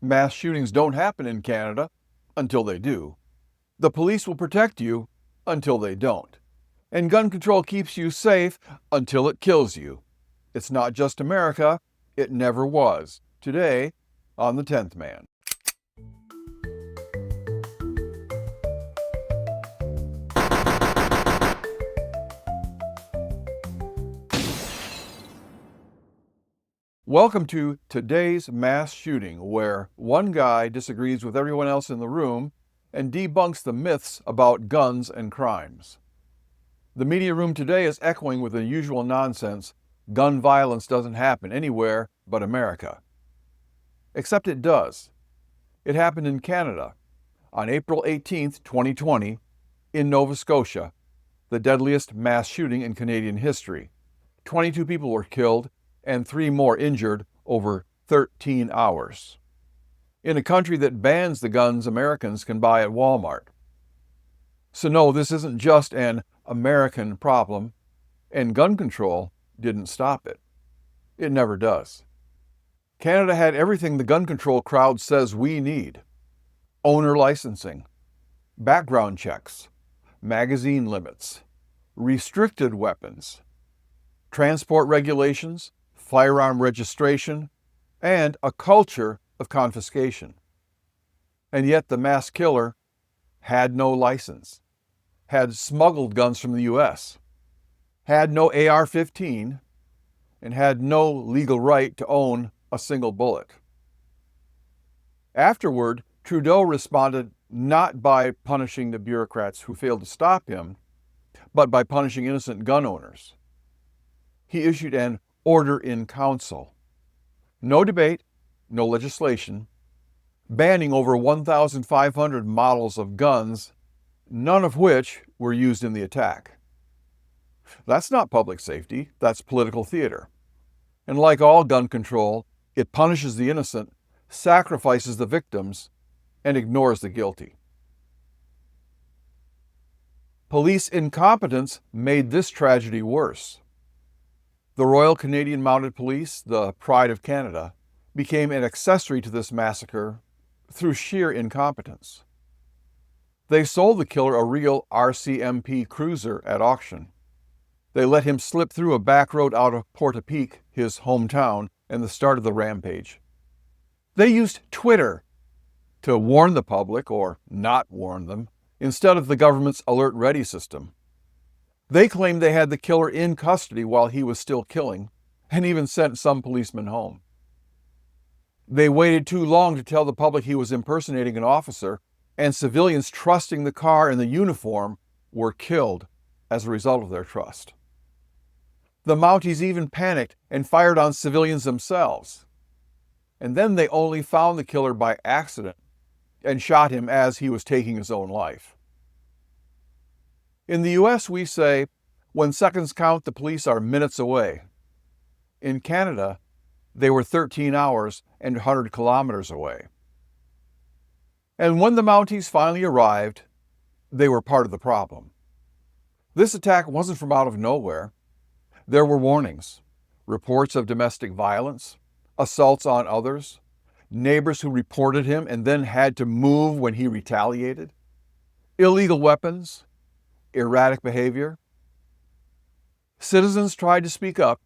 Mass shootings don't happen in Canada until they do. The police will protect you until they don't. And gun control keeps you safe until it kills you. It's not just America, it never was. Today, on the 10th Man. Welcome to today's mass shooting, where one guy disagrees with everyone else in the room and debunks the myths about guns and crimes. The media room today is echoing with the usual nonsense: gun violence doesn't happen anywhere but America. Except it does. It happened in Canada on April 18, 2020, in Nova Scotia, the deadliest mass shooting in Canadian history. 22 people were killed and 3 more injured over 13 hours. In a country that bans the guns Americans can buy at Walmart. So no, this isn't just an American problem, and gun control didn't stop it. It never does. Canada had everything the gun control crowd says we need: owner licensing, background checks, magazine limits, restricted weapons, transport regulations, firearm registration, and a culture of confiscation. And yet the mass killer had no license, had smuggled guns from the U.S., had no AR-15, and had no legal right to own a single bullet. Afterward, Trudeau responded not by punishing the bureaucrats who failed to stop him, but by punishing innocent gun owners. He issued an order in council. No debate, no legislation, banning over 1,500 models of guns, none of which were used in the attack. That's not public safety, that's political theater. And like all gun control, it punishes the innocent, sacrifices the victims, and ignores the guilty. Police incompetence made this tragedy worse. The Royal Canadian Mounted Police, the pride of Canada, became an accessory to this massacre through sheer incompetence. They sold the killer a real RCMP cruiser at auction. They let him slip through a back road out of Portapique, his hometown, and the start of the rampage. They used Twitter to warn the public, or not warn them, instead of the government's Alert Ready system. They claimed they had the killer in custody while he was still killing, and even sent some policemen home. They waited too long to tell the public he was impersonating an officer, and civilians trusting the car and the uniform were killed as a result of their trust. The Mounties even panicked and fired on civilians themselves. And then they only found the killer by accident and shot him as he was taking his own life. In the U.S., we say, when seconds count, the police are minutes away. In Canada, they were 13 hours and 100 kilometers away. And when the Mounties finally arrived, they were part of the problem. This attack wasn't from out of nowhere. There were warnings, reports of domestic violence, assaults on others, neighbors who reported him and then had to move when he retaliated, illegal weapons, erratic behavior. Citizens tried to speak up.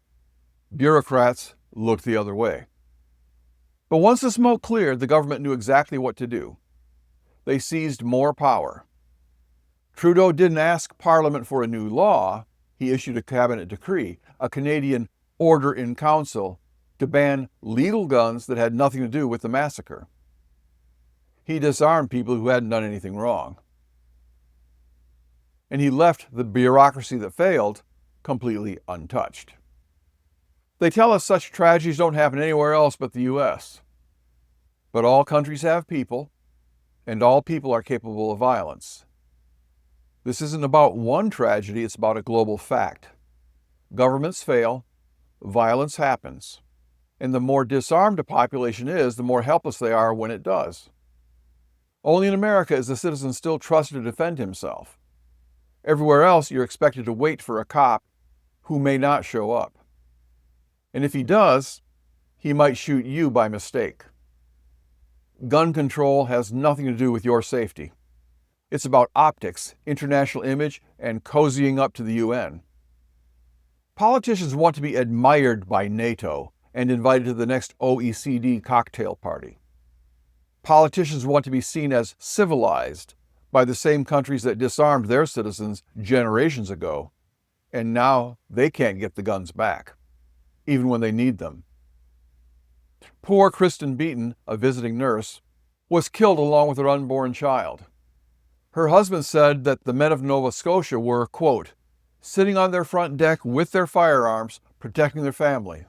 Bureaucrats looked the other way. But once the smoke cleared, the government knew exactly what to do. They seized more power. Trudeau didn't ask Parliament for a new law. He issued a cabinet decree, a Canadian order in council, to ban legal guns that had nothing to do with the massacre. He disarmed people who hadn't done anything wrong. And he left the bureaucracy that failed completely untouched. They tell us such tragedies don't happen anywhere else but the U.S. But all countries have people, and all people are capable of violence. This isn't about one tragedy, it's about a global fact. Governments fail, violence happens, and the more disarmed a population is, the more helpless they are when it does. Only in America is the citizen still trusted to defend himself. Everywhere else, you're expected to wait for a cop who may not show up. And if he does, he might shoot you by mistake. Gun control has nothing to do with your safety. It's about optics, international image, and cozying up to the UN. Politicians want to be admired by NATO and invited to the next OECD cocktail party. Politicians want to be seen as civilized by the same countries that disarmed their citizens generations ago, and now they can't get the guns back, even when they need them. Poor Kristen Beaton, a visiting nurse, was killed along with her unborn child. Her husband said that the men of Nova Scotia were, quote, sitting on their front deck with their firearms, protecting their family.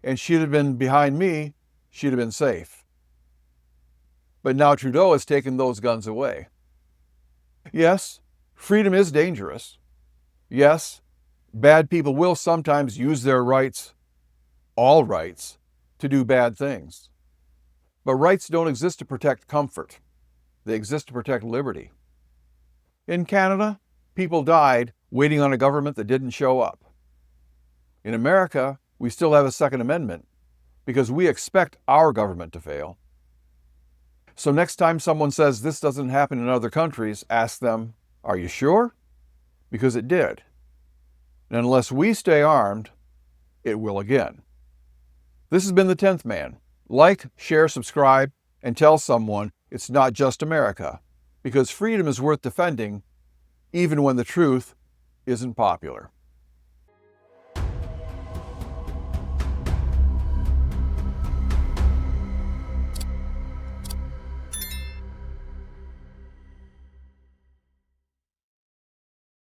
And she'd have been behind me, she'd have been safe. But now Trudeau has taken those guns away. Yes, freedom is dangerous. Yes, bad people will sometimes use their rights, all rights, to do bad things. But rights don't exist to protect comfort. They exist to protect liberty. In Canada, people died waiting on a government that didn't show up. In America, we still have a Second Amendment because we expect our government to fail. So next time someone says this doesn't happen in other countries, ask them, are you sure? Because it did. And unless we stay armed, it will again. This has been The 10th Man. Like, share, subscribe, and tell someone it's not just America, because freedom is worth defending even when the truth isn't popular.